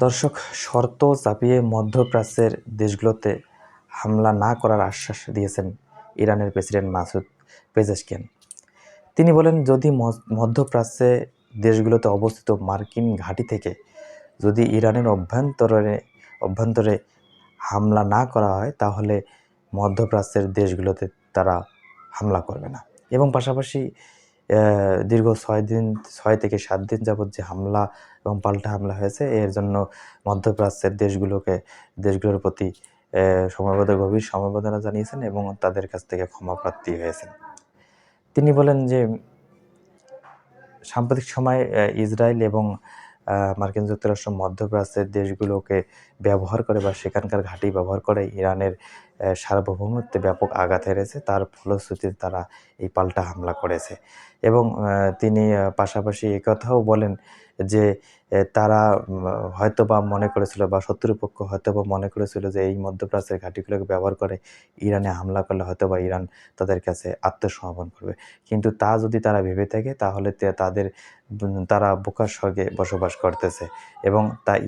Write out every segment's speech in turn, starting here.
দর্শক, শর্ত চাপিয়ে মধ্যপ্রাচ্যের দেশগুলোতে হামলা না করার আশ্বাস দিয়েছেন ইরানের প্রেসিডেন্ট মাসুদ পেজেশকিয়ান। তিনি বলেন, যদি মধ্যপ্রাচ্যে দেশগুলোতে অবস্থিত মার্কিন ঘাঁটি থেকে যদি ইরানের অভ্যন্তরে হামলা না করা হয়, তাহলে মধ্যপ্রাচ্যের দেশগুলোতে তারা হামলা করবে না। এবং পাশাপাশি দীর্ঘ 6 থেকে 7 দিন যাবৎ যে হামলা এবং পাল্টা হামলা হয়েছে, এর জন্য মধ্যপ্রাচ্যের দেশগুলোর প্রতি গভীর সমবেদনা জানিয়েছেন এবং তাদের কাছ থেকে ক্ষমাপ্রার্থী হয়েছেন। তিনি বলেন যে সাম্প্রতিক সময়ে ইসরায়েল এবং মার্কিন যুক্তরাষ্ট্র মধ্যপ্রাচ্যের দেশগুলোকে ব্যবহার করে বা সেখানকার ঘাঁটি ব্যবহার করে ইরানের সার্বভৌমত্বে ব্যাপক আঘাত হেরেছে। তার ফলশ্রুতিতে তারা এই পাল্টা হামলা করেছে। এবং তিনি পাশাপাশি একথাও বলেন যে তারা হয়তোবা মনে করেছিল বা শত্রুপক্ষ হয়তোবা মনে করেছিল যে এই মধ্যপ্রাচ্যের ঘাঁটিগুলোকে ব্যবহার করে ইরানে হামলা করলে হয়তোবা ইরান তাদের কাছে আত্মসমর্পণ করবে। কিন্তু তা যদি তারা ভেবে থাকে, তাহলে তারা বোকার স্বর্গে বসবাস করতেছে। এবং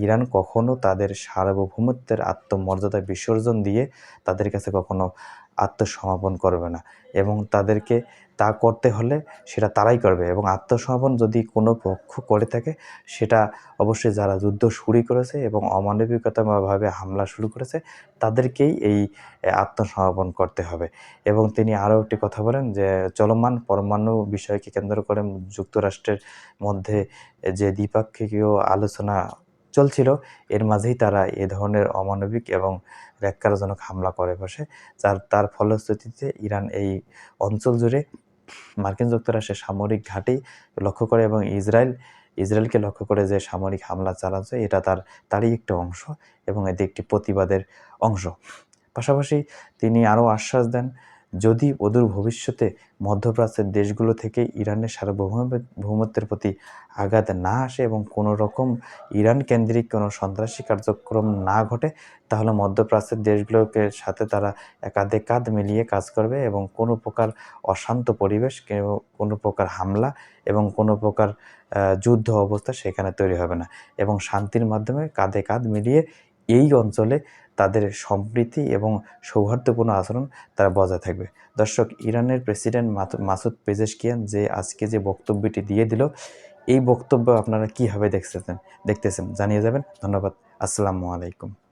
ইরান কখনো তাদের সার্বভৌমত্বের আত্মমর্যাদা বিসর্জন দিয়ে তাদের কাছে কখনো আত্মসমর্পণ করবে না। এবং তাদেরকে তা করতে হলে সেটা তারাই করবে। এবং আত্মসমর্পণ যদি কোনো পক্ষ করে থাকে, সেটা অবশ্যই যারা যুদ্ধ শুরু করেছে এবং অমানবিকতাভাবে হামলা শুরু করেছে, তাদেরকেই এই আত্মসমর্পণ করতে হবে। এবং তিনি আরও একটি কথা বলেন যে চলমান পরমাণু বিষয়কে কেন্দ্র করে যুক্তরাষ্ট্রের মধ্যে যে দ্বিপাক্ষিকীয় আলোচনা চলছিল, এর মাঝেই তারা এ ধরনের অমানবিক এবং ন্যাক্কারজনক হামলা করে বসে। তার ফলশ্রুতিতে ইরান এই অঞ্চল জুড়ে মার্কিন যুক্তরাষ্ট্রের সামরিক ঘাঁটি লক্ষ্য করে এবং ইসরায়েলকে লক্ষ্য করে যে সামরিক হামলা চালাচ্ছে, এটা তারই একটা অংশ এবং এটি একটি প্রতিবাদের অংশ। পাশাপাশি তিনি আরও আশ্বাস দেন, যদি অদূর ভবিষ্যতে মধ্যপ্রাচ্যের দেশগুলো থেকে ইরানের সার্বভৌমত্বের প্রতি আঘাত না আসে এবং কোনো রকম ইরান কেন্দ্রিক কোনো সন্ত্রাসী কার্যক্রম না ঘটে, তাহলে মধ্যপ্রাচ্যের দেশগুলোকে সাথে তারা কাঁধে কাঁধ মিলিয়ে কাজ করবে এবং কোনো প্রকার অশান্ত পরিবেশ, কোনো প্রকার হামলা এবং কোনো প্রকার যুদ্ধ অবস্থা সেখানে তৈরি হবে না। এবং শান্তির মাধ্যমে কাঁধে কাঁধ মিলিয়ে এই অঞ্চলে তাদের সম্প্রীতি এবং সৌহার্দ্যপূর্ণ আচরণ তারা বজায় থাকবে। দর্শক, ইরানের প্রেসিডেন্ট মাসুদ পেজেশকিয়ান যে আজকে যে বক্তব্যটি দিয়ে দিল, এই বক্তব্য আপনারা কীভাবে দেখতেছেন জানিয়ে যাবেন। ধন্যবাদ। আসসালামু আলাইকুম।